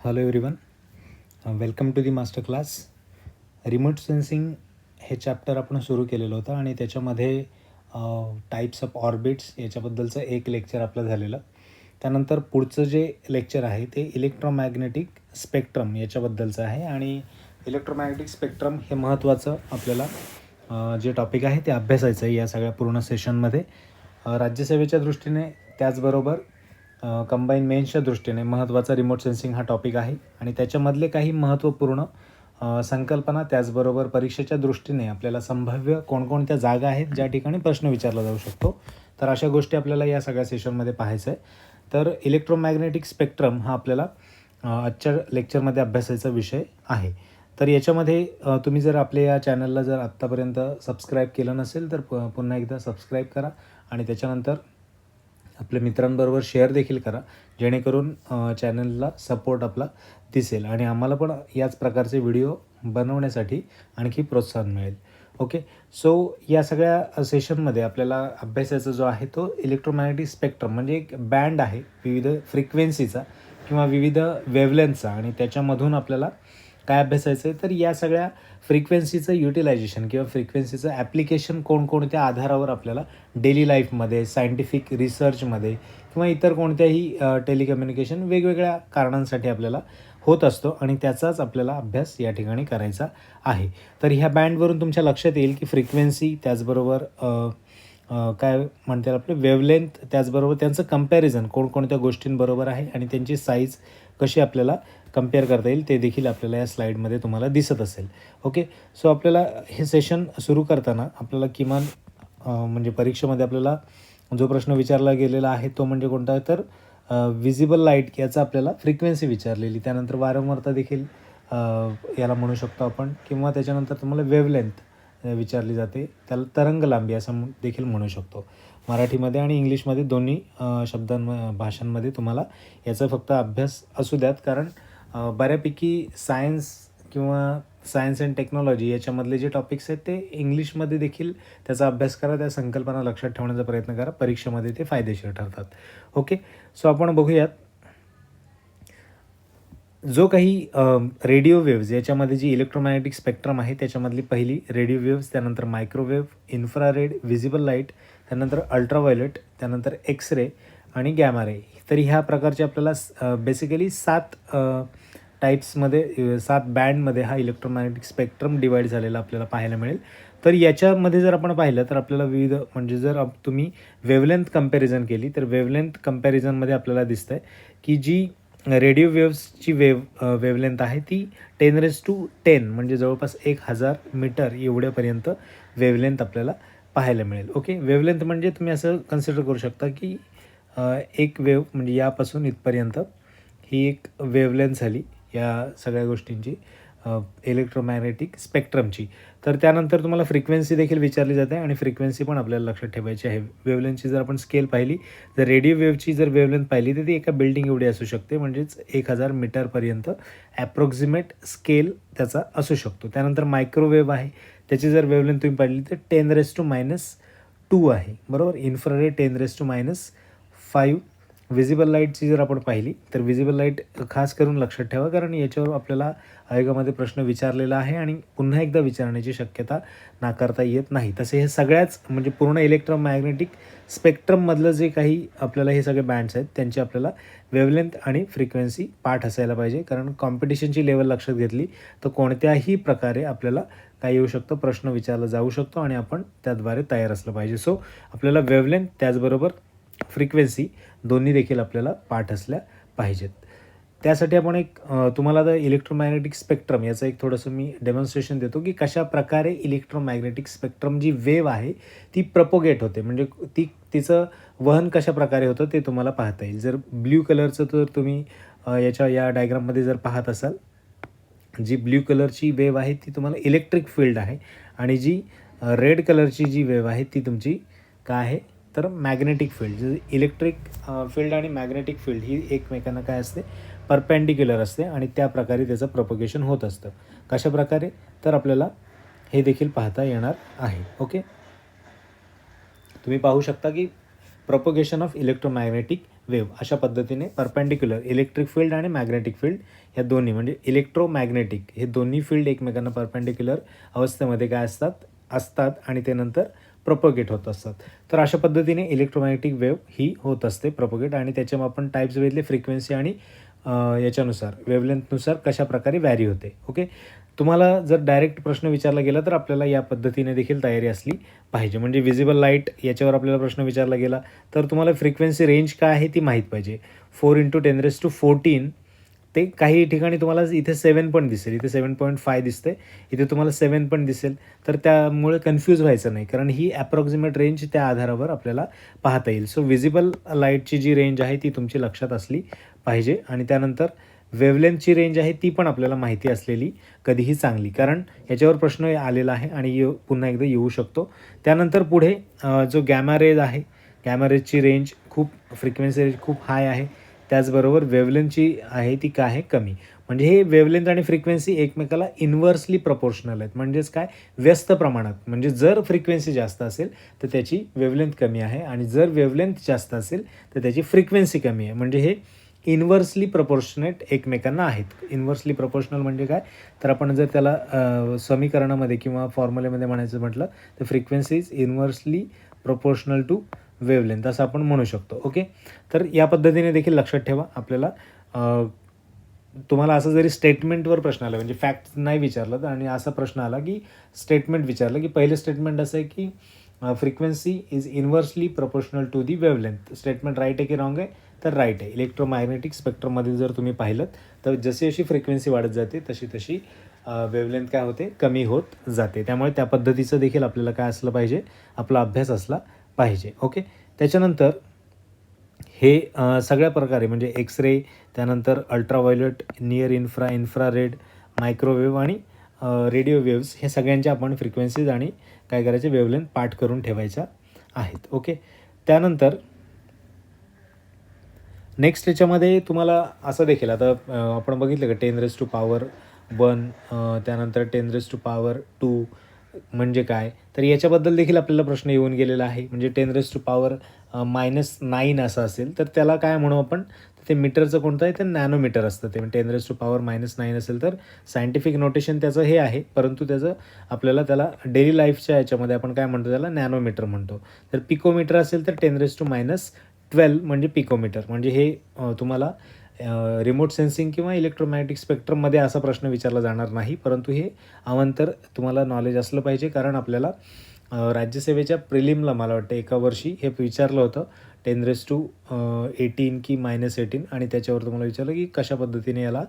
Hello everyone, welcome to the master class. Remote sensing हे chapter आपण सुरू केलेलं होतं आणि त्याच्यामध्ये टाईप्स ऑफ ऑर्बिट्स याच्याबद्दलचं एक लेक्चर आपलं झालेलं. त्यानंतर पुढचं जे लेक्चर आहे ते इलेक्ट्रोमॅग्नेटिक स्पेक्ट्रम याच्याबद्दलचं आहे आणि इलेक्ट्रोमॅग्नेटिक स्पेक्ट्रम हे महत्त्वाचं आपल्याला जे टॉपिक आहे ते अभ्यासायचं आहे या सगळ्या पूर्ण सेशनमध्ये. राज्यसेवेच्या दृष्टीने त्याचबरोबर कंबाईन मेन्सच्या दृष्टीने महत्त्वाचा रिमोट सेन्सिंग हा टॉपिक आहे आणि त्याच्यामधले काही महत्त्वपूर्ण संकल्पना, त्याचबरोबर परीक्षेच्या दृष्टीने आपल्याला संभाव्य कोणकोणत्या जागा आहेत ज्या ठिकाणी प्रश्न विचारला जाऊ शकतो, तर अशा गोष्टी आपल्याला या सगळ्या सेशनमध्ये पाहायचं आहे. तर इलेक्ट्रोमॅग्नेटिक स्पेक्ट्रम हा आपल्याला आजच्या लेक्चरमध्ये अभ्यासायचा विषय आहे. तर याच्यामध्ये तुम्ही जर आपल्या या चॅनलला जर आत्तापर्यंत सबस्क्राईब केलं नसेल तर पुन्हा एकदा सबस्क्राईब करा आणि त्याच्यानंतर आपल्या मित्रांबरोबर शेअर देखील करा, जेणेकरून चॅनलला सपोर्ट आपला दिसेल आणि आम्हाला पण याच प्रकारचे व्हिडिओ बनवण्यासाठी आणखी प्रोत्साहन मिळेल. ओके, सो या सगळ्या सेशनमध्ये आपल्याला अभ्यासाचा जो आहे तो इलेक्ट्रोमॅग्नेटिक स्पेक्ट्रम म्हणजे एक बँड आहे विविध फ्रिक्वेन्सीचा किंवा विविध वेव्हलेंथचा आणि त्याच्यामधून आपल्याला काय अभ्यासायचं आहे तर या सगळ्या फ्रिक्वेन्सीचं युटिलायझेशन किंवा फ्रिक्वेन्सीचं ॲप्लिकेशन कोणकोणत्या आधारावर आपल्याला डेली लाईफमध्ये, सायंटिफिक रिसर्चमध्ये किंवा इतर कोणत्याही टेलिकम्युनिकेशन वेगवेगळ्या कारणांसाठी आपल्याला होत असतो आणि त्याचाच आपल्याला अभ्यास या ठिकाणी करायचा आहे. तर ह्या बँडवरून तुमच्या लक्षात येईल की फ्रिक्वेन्सी, त्याचबरोबर काय म्हणता येईल आपलं वेव्हलेंथ, त्याचबरोबर त्यांचं कंपॅरिझन कोणकोणत्या गोष्टींबरोबर आहे आणि त्यांची साईज कशी आपल्याला कंपेअर करता येईल ते देखील आपल्याला या स्लाईडमध्ये तुम्हाला दिसत असेल. ओके, सो आपल्याला हे सेशन सुरू करताना आपल्याला किमान म्हणजे परीक्षेमध्ये आपल्याला जो प्रश्न विचारला गेलेला आहे तो म्हणजे कोणता तर विजिबल लाईट याचा आपल्याला फ्रिक्वेन्सी विचारलेली, त्यानंतर वारंवारता देखील याला म्हणू शकतो आपण, किंवा त्याच्यानंतर तुम्हाला वेव्हलेंथ विचारली जाते, त्याला तरंग लांबी असं देखील म्हणू शकतो. मराठीमध्ये आणि इंग्लिशमध्ये दोन्ही भाषांमध्ये तुम्हाला याचा फक्त अभ्यास असू द्यात, कारण बऱ्यापैकी सायन्स किंवा सायन्स अँड टेक्नॉलॉजी याच्यामधले जे टॉपिक्स आहेत ते इंग्लिशमध्ये देखील त्याचा अभ्यास करा, त्या संकल्पना लक्षात ठेवण्याचा प्रयत्न करा, परीक्षेमध्ये ते फायदेशीर ठरतात. ओके, सो आपण बघूयात जो काही रेडिओ वेव्ज याच्यामध्ये जी इलेक्ट्रोमॅग्नेटिक स्पेक्ट्रम आहे त्याच्यामधली पहिली रेडिओ वेव्ज, त्यानंतर मायक्रोवेव्ह, इन्फ्रारेड, विजिबल लाईट, त्यानंतर अल्ट्राव्हायोलेट, त्यानंतर एक्स रे आणि गॅमा रे. तर ह्या प्रकारचे आपल्याला बेसिकली 7 टाईप्समध्ये 7 बँडमध्ये हा इलेक्ट्रोमॅग्नेटिक स्पेक्ट्रम डिवाईड झालेला आपल्याला पाहायला मिळेल. तर याच्यामध्ये जर आपण पाहिलं तर आपल्याला विविध म्हणजे जर तुम्ही वेव्हलेंथ कंपॅरिझन केली तर वेव्हलेंथ कंपॅरिझनमध्ये आपल्याला दिसतं आहे की जी रेडिओ वेव्सची वेव्हलेंथ आहे ती 10⁻10 म्हणजे जवळपास 1000 मीटर एवढ्यापर्यंत वेव्हलेंथ आपल्याला पाहायला मिळेल. ओके, वेव्हलेंथ म्हणजे तुम्ही असं कन्सिडर करू शकता की एक वेव्ह म्हणजे यापासून इथपर्यंत ही एक वेव्हलेंथ झाली या सगळ्या गोष्टींची इलेक्ट्रोमॅग्नेटिक स्पेक्ट्रमची. तर त्यानंतर तुम्हाला फ्रिक्वेन्सी देखील विचारली जाते आणि फ्रिक्वेन्सी पण आपल्याला लक्षात ठेवायची आहे. वेव्हलेंथची जर आपण स्केल पाहिली, जर रेडिओ वेव्हची जर वेव्हलेंथ पाहिली तर ती एका बिल्डिंग एवढी असू शकते, म्हणजेच 1000 मीटरपर्यंत ॲप्रॉक्सिमेट स्केल त्याचा असू शकतो. त्यानंतर मायक्रोवेव्ह आहे, त्याची जर वेव्हलेंथ तुम्ही पाहिली तर 10⁻²आहे, बरोबर. इन्फ्रारेड 10⁻5. विजिबल लाईटची जर आपण पाहिली तर विजिबल लाईट खास करून लक्षात ठेवा, कारण याच्यावर आपल्याला आयोगामध्ये प्रश्न विचारलेला आहे आणि पुन्हा एकदा विचारण्याची शक्यता नाकारता येत नाही. तसे हे सगळ्याच म्हणजे पूर्ण इलेक्ट्रोमॅग्नेटिक स्पेक्ट्रममधलं जे काही आपल्याला हे सगळे बँड्स आहेत त्यांची आपल्याला वेव्हलेंथ आणि फ्रिक्वेन्सी पाठ असायला पाहिजे, कारण कॉम्पिटिशनची लेवल लक्षात घेतली तर कोणत्याही प्रकारे आपल्याला काय येऊ शकतं, प्रश्न विचारला जाऊ शकतो आणि आपण त्याद्वारे तयार असलं पाहिजे. सो आपल्याला वेव्हलेंथ त्याचबरोबर फ्रिक्वेन्सी दोन्ही देखील आपल्याला पाठ असल्या पाहिजेत. त्यासाठी आपण एक तुम्हाला आता इलेक्ट्रोमॅग्नेटिक स्पेक्ट्रम याचं एक थोडंसं मी डेमॉन्स्ट्रेशन देतो की कशा प्रकारे इलेक्ट्रोमॅग्नेटिक स्पेक्ट्रम जी वेव्ह आहे ती प्रपोगेट होते, म्हणजे तिचं वहन कशा प्रकारे होतं ते तुम्हाला पाहता येईल. जर ब्ल्यू कलरचं तर तुम्ही या डायग्राममध्ये जर पाहत असाल, जी ब्ल्यू कलरची वेव्ह आहे ती तुम्हाला इलेक्ट्रिक फील्ड आहे आणि जी रेड कलरची जी वेव्ह आहे ती तुमची काय आहे तर मॅग्नेटिक फील्ड. जर इलेक्ट्रिक फील्ड आणि मॅग्नेटिक फील्ड ही एकमेकांना काय असते, परपेंडिक्युलर असते आणि त्या प्रकारे त्याचं प्रोपगेशन होत असतं. कशा प्रकारे तर आपल्याला हे देखील पाहता येणार आहे. ओके, तुम्ही पाहू शकता की प्रोपोगेशन ऑफ इलेक्ट्रोमॅग्नेटिक वेव्ह. अशा पद्धतीने परपेंडिक्युलर इलेक्ट्रिक फील्ड आणि मॅग्नेटिक फील्ड ह्या दोन्ही म्हणजे इलेक्ट्रोमॅग्नेटिक हे दोन्ही फील्ड एकमेकांना परपेंडिक्युलर अवस्थेमध्ये काय असतात आणि ते नंतर प्रोपोगेट होत असतात. तर अशा पद्धतीने इलेक्ट्रोमॅग्नेटिक वेव्ह ही होत असते प्रोपोगेट, आणि त्याच्यामध्ये आपण टाईप्स बघितले फ्रिक्वेन्सी आणि याच्यानुसार वेव्हलेंथनुसार कशा प्रकारे व्हॅरी होते. ओके, तुम्हाला जर डायरेक्ट प्रश्न विचारला गेला तर आपल्याला या पद्धतीने देखील तयारी असली पाहिजे. म्हणजे विजिबल लाईट याच्यावर आपल्याला प्रश्न विचारला गेला तर तुम्हाला फ्रिक्वेन्सी रेंज काय आहे ती माहीत पाहिजे. 4 × 10⁻14 ते काही ठिकाणी तुम्हाला इथे 7 पण दिसेल, इथे 7.5 दिसते, इथे तुम्हाला 7 पण दिसेल. तर त्यामुळे कन्फ्यूज व्हायचं नाही, कारण ही ॲप्रॉक्सिमेट रेंज त्या आधारावर आपल्याला पाहता येईल. सो विजिबल लाईटची जी रेंज आहे ती तुमची लक्षात असली पाहिजे. आणि त्यानंतर वेव्हलेंथची रेंज आहे ती पण आपल्याला माहिती असलेली कधीही चांगली, कारण याच्यावर प्रश्न आलेला आहे आणि पुन्हा एकदा येऊ शकतो. त्यानंतर पुढे जो गॅमा रेज आहे, गॅमा रेजची रेंज फ्रिक्वेन्सी रेंज खूप हाय आहे, त्याचबरोबर वेव्हलेंथची आहे ती काय आहे कमी. म्हणजे हे वेव्हलेंथ आणि फ्रिक्वेन्सी एकमेकाला इन्व्हर्सली प्रपोर्शनल आहेत. म्हणजेच काय, व्यस्त प्रमाणात. म्हणजे जर फ्रिक्वेन्सी जास्त असेल तर त्याची वेव्हलेंथ कमी आहे, आणि जर वेव्हलेंथ जास्त असेल तर त्याची फ्रिक्वेन्सी कमी आहे. म्हणजे हे इन्व्हर्सली प्रपोर्शनेट एकमेकांना आहेत. इन्व्हर्सली प्रपोर्शनल म्हणजे काय, तर आपण जर त्याला समीकरणामध्ये किंवा फॉर्म्युलेमध्ये म्हणायचं म्हटलं तर frequency is inversely proportional to wavelength असं आपण म्हणू शकतो. ओके, तर या पद्धतीने देखील लक्षात ठेवा. आपल्याला तुम्हाला असं जरी स्टेटमेंटवर प्रश्न आला, म्हणजे फॅक्ट नाही विचारलं तर, आणि असा प्रश्न आला की स्टेटमेंट विचारलं, की पहिलं स्टेटमेंट असं आहे की frequency is inversely proportional to the wavelength. Statement right आहे की रॉंग आहे, तर राईट आहे. इलेक्ट्रोमॅग्नेटिक स्पेक्ट्रममध्ये जर तुम्ही पाहिलं तर जशी जशी फ्रिक्वेन्सी वाढत जाते तशी तशी वेव्हलेंथ काय होते, कमी होत जाते. त्यामुळे त्या पद्धतीचं देखील आपल्याला काय असलं पाहिजे, आपला अभ्यास असला पाहिजे. ओके, त्याच्यानंतर हे सगळ्या प्रकारे म्हणजे एक्सरे, त्यानंतर अल्ट्राव्हायोलेट, नियर इन्फ्रारेड, मायक्रोवेव्ह आणि रेडिओ वेव्स, हे सगळ्यांच्या आपण फ्रिक्वेन्सीज आणि काय करायचे, वेव्हलेंथ पाठ करून ठेवायच्या आहेत. ओके, त्यानंतर नेक्स्ट याच्यामध्ये तुम्हाला असं देखील, आता आपण बघितलं का 10⁻1, त्यानंतर 10⁻2 म्हणजे काय, तर याच्याबद्दल देखील आपल्याला प्रश्न येऊन गेलेला आहे. म्हणजे 10⁻⁻9 असं असेल तर त्याला काय म्हणू आपण, ते मीटरचं कोणतं आहे, ते नॅनोमीटर असतं. ते 10⁻⁻9 असेल तर सायंटिफिक नोटेशन त्याचं हे आहे, परंतु त्याचं आपल्याला त्याला डेली लाईफच्या याच्यामध्ये आपण काय म्हणतो, त्याला नॅनोमीटर म्हणतो. तर पिकोमीटर असेल तर 10⁻12 म्हणजे पिकोमीटर. म्हणजे हे तुम्हाला रिमोट सेन्सिंग किंवा इलेक्ट्रोमॅग्नेटिक स्पेक्ट्रममध्ये असा प्रश्न विचारला जाणार नाही, परंतु हे अवांतर तुम्हाला नॉलेज असलं पाहिजे. कारण आपल्याला राज्यसेवेच्या प्रिलिमला मला वाटतं एका वर्षी हे विचारलं होतं 10⁻18 की -18, आणि त्याच्यावर तुम्हाला विचारलं की कशा पद्धतीने याला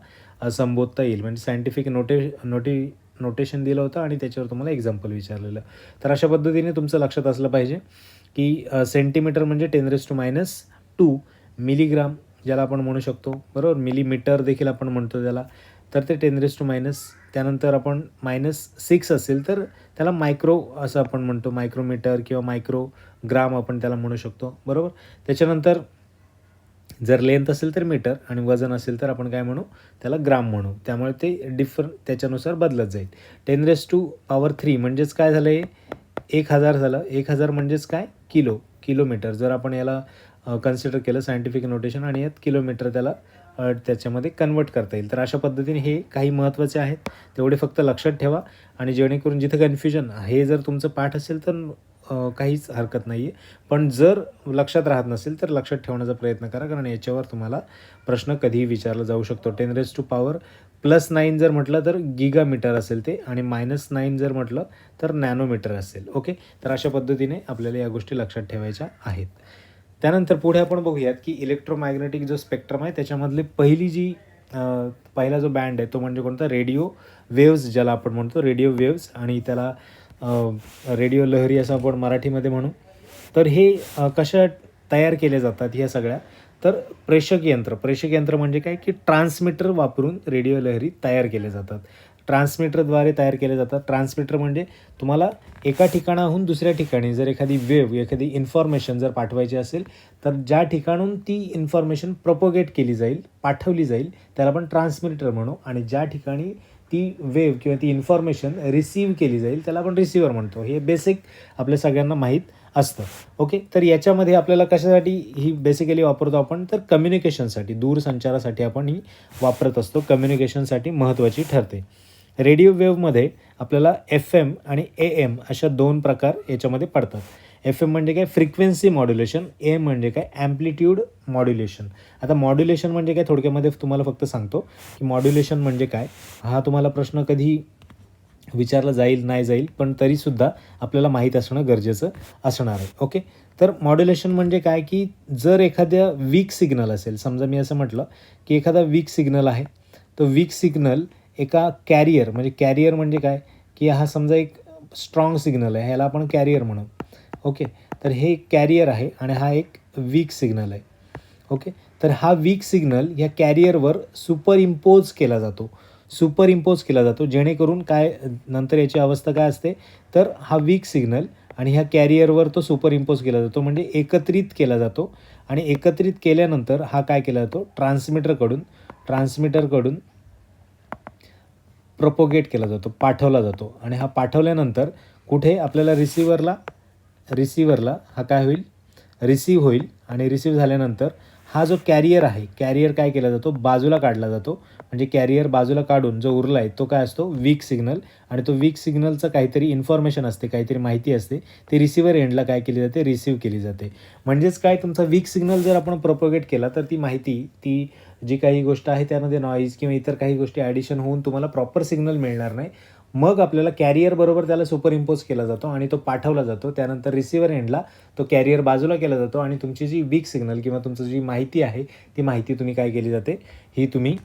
संबोधता येईल. म्हणजे सायंटिफिक नोटेशन दिलं होतं आणि त्याच्यावर तुम्हाला एक्झाम्पल विचारलेलं. तर अशा पद्धतीने तुमचं लक्षात असलं पाहिजे की सेंटीमीटर म्हणजे 10⁻², मिलीग्राम ज्याला आपण म्हणू शकतो, बरोबर, मिलीमीटर देखील आपण म्हणतो त्याला, तर ते 10⁻, त्यानंतर आपण -6 असेल तर त्याला मायक्रो असं आपण म्हणतो, मायक्रोमीटर किंवा मायक्रोग्राम आपण त्याला म्हणू शकतो, बरोबर. त्याच्यानंतर जर लेंथ असेल तर मीटर आणि वजन असेल तर आपण काय म्हणू, त्याला ग्राम म्हणू. त्यामुळे ते त्याच्यानुसार बदलत जाईल. 10⁻³ म्हणजेच काय झालं, हे 1000 झालं. 1000 म्हणजेच काय, किलोमीटर. जर आपण याला कन्सिडर केलं सायंटिफिक नोटेशन आणि यात किलोमीटर त्याला त्याच्यामध्ये कन्वर्ट करता येईल. तर अशा पद्धतीने हे काही महत्त्वाचे आहेत, तेवढे फक्त लक्षात ठेवा. आणि जेणेकरून जिथं कन्फ्युजन, हे जर तुमचं पाठ असेल तर काहीच हरकत नाही आहे, पण जर लक्षात राहत नसेल तर लक्षात ठेवण्याचा प्रयत्न करा, कारण याच्यावर तुम्हाला प्रश्न कधीही विचारला जाऊ शकतो. 10⁻+9 जर म्हटलं तर गिगामीटर असेल ते, आणि -9 जर म्हटलं तर नॅनोमीटर असेल. ओके, तर अशा पद्धतीने आपल्याला या गोष्टी लक्षात ठेवायच्या आहेत. त्यानंतर पुढे आपण बघूयात की इलेक्ट्रोमॅग्नेटिक जो स्पेक्ट्रम आहे त्याच्यामधली पहिला जो बँड आहे तो म्हणजे कोणता, रेडिओ वेव्स ज्याला आपण म्हणतो, रेडिओ वेव्स, आणि त्याला रेडिओ लहरी असं आपण मराठीमध्ये म्हणू. तर हे कशा तयार केल्या जातात ह्या सगळ्या, तर प्रेषक यंत्र म्हणजे काय, की ट्रान्समीटर वापरून रेडिओ लहरी तयार केल्या जातात. ट्रान्समीटरद्वारे तयार केले जातात. ट्रान्समीटर म्हणजे तुम्हाला एका ठिकाणाहून दुसऱ्या ठिकाणी जर एखादी वेव्ह, एखादी इन्फॉर्मेशन जर पाठवायची असेल तर ज्या ठिकाणून ती इन्फॉर्मेशन प्रोपोगेट केली जाईल, पाठवली जाईल, त्याला आपण ट्रान्समीटर म्हणू. आणि ज्या ठिकाणी ती वेव्ह किंवा ती इन्फॉर्मेशन रिसीव्ह केली जाईल त्याला आपण रिसिव्हर म्हणतो. हे बेसिक आपल्या सगळ्यांना माहीत असतं. ओके, तर याच्यामध्ये आपल्याला कशासाठी ही बेसिकली वापरतो आपण, तर कम्युनिकेशनसाठी, दूरसंचारासाठी आपण ही वापरत असतो. कम्युनिकेशनसाठी महत्त्वाची ठरते. रेडिओ वेव्हमध्ये आपल्याला FM आणि AM अशा 2 प्रकार याच्यामध्ये पडतात. FM म्हणजे काय, फ्रिक्वेन्सी मॉड्युलेशन. AM म्हणजे काय, ॲम्प्लिट्यूड मॉड्युलेशन. आता मॉड्युलेशन म्हणजे काय, थोडक्यामध्ये तुम्हाला फक्त सांगतो की मॉड्युलेशन म्हणजे काय. हा तुम्हाला प्रश्न कधी विचारला जाईल नाही जाईल, पण तरीसुद्धा आपल्याला माहीत असणं गरजेचं असणार आहे. ओके, तर मॉड्युलेशन म्हणजे काय, की जर एखाद्या वीक सिग्नल असेल, समजा मी असं म्हटलं की एखादा वीक सिग्नल आहे, तो वीक सिग्नल एका कॅरियर म्हणजे काय, की हा समजा एक स्ट्रॉंग सिग्नल आहे, ह्याला आपण कॅरियर म्हणू. ओके, तर हे एक कॅरियर आहे आणि हा एक वीक सिग्नल आहे. ओके, तर हा वीक सिग्नल ह्या कॅरियरवर सुपर इम्पोज केला जातो, जेणेकरून काय नंतर याची अवस्था काय असते, तर हा वीक सिग्नल आणि ह्या कॅरियरवर तो सुपर इम्पोज केला जातो, म्हणजे एकत्रित केला जातो. आणि एकत्रित केल्यानंतर हा काय केला जातो, ट्रान्समीटरकडून प्रोपोगेट केला जातो, पाठवला जातो. आणि हा पाठवल्यानंतर कुठे आपल्याला रिसिव्हरला हा काय होईल, रिसीव्ह होईल. आणि रिसीव्ह झाल्यानंतर हा जो कॅरियर काय केला जातो, बाजूला काढला जातो. म्हणजे कॅरियर बाजूला काढून जो उरला आहे तो काय असतो, वीक सिग्नल. आणि तो वीक सिग्नलचं काहीतरी इन्फॉर्मेशन असते, काहीतरी माहिती असते, ती रिसिव्हर एंडला काय केली जाते, रिसीव्ह केली जाते. म्हणजेच काय, तुमचा वीक सिग्नल जर आपण प्रोपोगेट केला तर ती माहिती, ती जी काही गोष्ट आहे त्यामध्ये नॉईज किंवा इतर काही गोष्टी ॲडिशन होऊन तुम्हाला प्रॉपर सिग्नल मिळणार नाही. मग आपल्याला कॅरियरबरोबर त्याला सुपर इम्पोज केला जातो आणि तो पाठवला जातो. त्यानंतर रिसिव्हर एंडला तो कॅरियर बाजूला केला जातो आणि तुमची जी वीक सिग्नल किंवा तुमचं जी माहिती आहे ती माहिती तुम्ही काय केली जाते, ही तुम्ही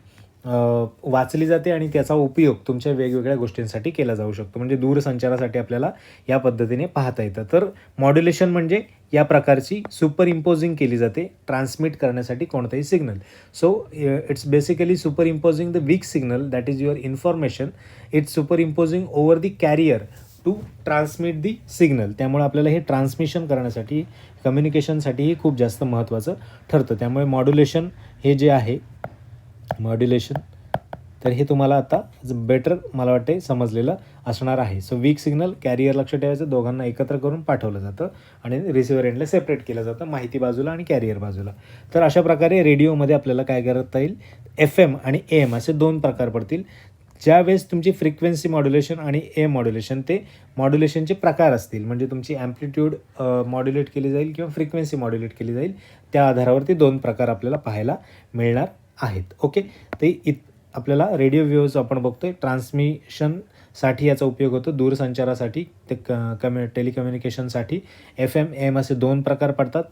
वाचली जाते आणि त्याचा उपयोग तुमच्या वेगवेगळ्या गोष्टींसाठी केला जाऊ शकतो. म्हणजे दूरसंचारासाठी आपल्याला या पद्धतीने पाहता येतं. तर मॉड्युलेशन म्हणजे या प्रकारची सुपर इम्पोजिंग केली जाते ट्रान्समिट करण्यासाठी कोणताही signal. So it's basically superimposing the weak signal, that is your information. It's superimposing over the carrier to transmit the signal. त्यामुळे आपल्याला हे ट्रान्समिशन करण्यासाठी, कम्युनिकेशनसाठीही खूप जास्त महत्त्वाचं ठरतं. त्यामुळे मॉड्युलेशन हे जे आहे, तर हे तुम्हाला आता बेटर मला वाटते समजलेलं असणार आहे. सो वीक सिग्नल, कॅरियर लक्ष ठेवायचं, दोघांना एकत्र करून पाठवलं जातं आणि रिसिव्हर एंडला सेपरेट केलं जातं, माहिती बाजूला आणि कॅरियर बाजूला. तर अशा प्रकारे रेडिओमध्ये आपल्याला काय करता येईल, FM आणि AM असे 2 प्रकार पडतील. ज्यावेळेस तुमची फ्रिक्वेन्सी मॉड्युलेशन आणि AM मॉड्युलेशन, ते मॉड्युलेशनचे प्रकार असतील. म्हणजे तुमची ॲम्प्लिट्यूड मॉड्युलेट केली जाईल किंवा फ्रिक्वेन्सी मॉड्युलेट केली जाईल, त्या आधारावरती 2 प्रकार आपल्याला पाहायला मिळणार आहेत. ओके, ते आपल्याला रेडिओ वेव्हज आपण बघतोय, ट्रान्समिशनसाठी याचा उपयोग होतो, दूरसंचारासाठी, ते टेलिकम्युनिकेशनसाठी FM AM असे 2 प्रकार पडतात.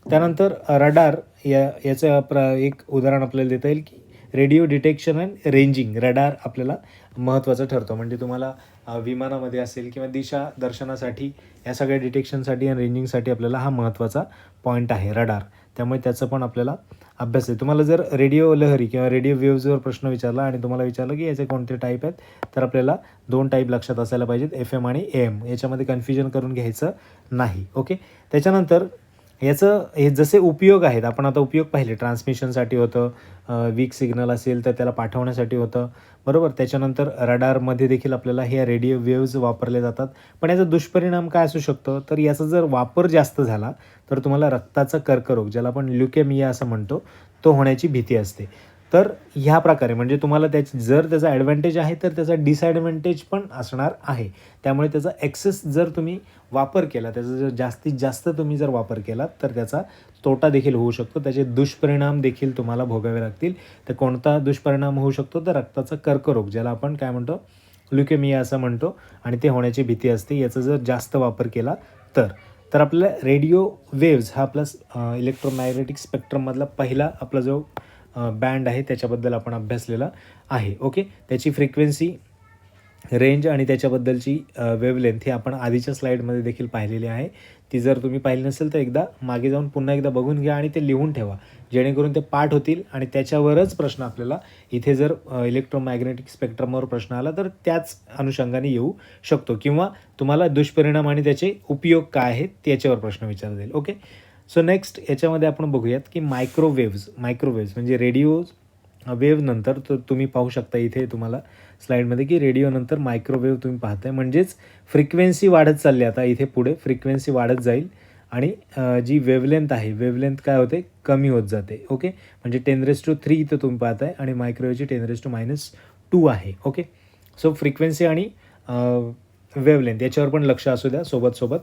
त्यानंतर रडार, याचं एक उदाहरण आपल्याला देता येईल की radio detection and ranging. Radar आपल्याला महत्त्वाचं ठरतं. म्हणजे तुम्हाला विमानामध्ये असेल किंवा दिशा दर्शनासाठी, या सगळ्या डिटेक्शनसाठी आणि रेंजिंगसाठी आपल्याला हा महत्त्वाचा पॉईंट आहे रडार. त्यामुळे त्याचं पण आपल्याला अभ्यास आहे. तुम्हाला जर रेडिओ लहरी किंवा रेडिओ वेव्हजवर प्रश्न विचारला आणि तुम्हाला विचारलं की याचे कोणते टाईप आहेत, तर आपल्याला 2 टाईप लक्षात असायला पाहिजेत, FM आणि AM. याच्यामध्ये कन्फ्युजन करून घ्यायचं नाही. ओके, त्याच्यानंतर याचं हे जसे उपयोग आहेत, आपण आता उपयोग पाहिले, ट्रान्समिशनसाठी होतं, वीक सिग्नल असेल तर त्याला पाठवण्यासाठी होतं, बरोबर. त्याच्यानंतर रडारमध्ये देखील आपल्याला हे रेडिओ वेव्हज वापरले जातात. पण याचा दुष्परिणाम काय असू शकतो, तर याचा जर वापर जास्त झाला तर तुम्हाला रक्ताचा कर्करोग, ज्याला आपण ल्युकेमिया असं म्हणतो, तो होण्याची भीती असते. तर ह्या प्रकारे म्हणजे तुम्हाला जर त्याचा ॲडव्हान्टेज आहे तर त्याचा डिसॲडव्हान्टेज पण असणार आहे. त्यामुळे त्याचा एक्सेस जर तुम्ही वापर केला, त्याचा जर जास्तीत जास्त तुम्ही जर वापर केला तर त्याचा तोटा देखील होऊ शकतो, त्याचे दुष्परिणाम देखील तुम्हाला भोगावे लागतील. तर कोणता दुष्परिणाम होऊ शकतो, तर रक्ताचा कर्करोग, ज्याला आपण काय म्हणतो, ल्युकेमिया असं म्हणतो, आणि ते होण्याची भीती असते याचा जर जास्त वापर केला तर आपल्याला रेडिओ वेव्हज हा प्लस इलेक्ट्रोमॅग्नेटिक स्पेक्ट्रममधला पहिला आपला जो बँड आहे त्याच्याबद्दल आपण अभ्यासलेला आहे. ओके, त्याची फ्रिक्वेन्सी, रेंज आणि त्याच्याबद्दलची वेव्हलेंथ ही आपण आधीच्या स्लाईडमध्ये देखील पाहिलेली आहे. ती जर तुम्ही पाहिली नसेल तर एकदा मागे जाऊन पुन्हा एकदा बघून घ्या आणि ते लिहून ठेवा, जेणेकरून ते पाठ होतील आणि त्याच्यावरच प्रश्न आपल्याला इथे जर इलेक्ट्रोमॅग्नेटिक स्पेक्ट्रमवर प्रश्न आला तर त्याच अनुषंगाने येऊ शकतो, किंवा तुम्हाला दुष्परिणाम आणि त्याचे उपयोग काय आहेत त्याच्यावर प्रश्न विचारला जाईल. ओके, सो नेक्स्ट याच्यामध्ये आपण बघूयात की मायक्रोवेव्ज म्हणजे रेडिओ वेव्ह नंतर तुम्ही पाहू शकता इथे तुम्हाला स्लाईडमध्ये की रेडिओनंतर मायक्रोवेव्ह तुम्ही पाहताय. म्हणजेच फ्रिक्वेन्सी वाढत चालली, आता इथे पुढे फ्रिक्वेन्सी वाढत जाईल आणि जी वेव्हलेंथ आहे, वेव्हलेंथ काय होते, कमी होत जाते. ओके, म्हणजे 10⁻³ इथं तुम्ही पाहताय आणि मायक्रोवेव्हची 10⁻² आहे. ओके, सो फ्रिक्वेन्सी आणि वेव्हलेंथ याच्यावर पण लक्ष असू द्या सोबत.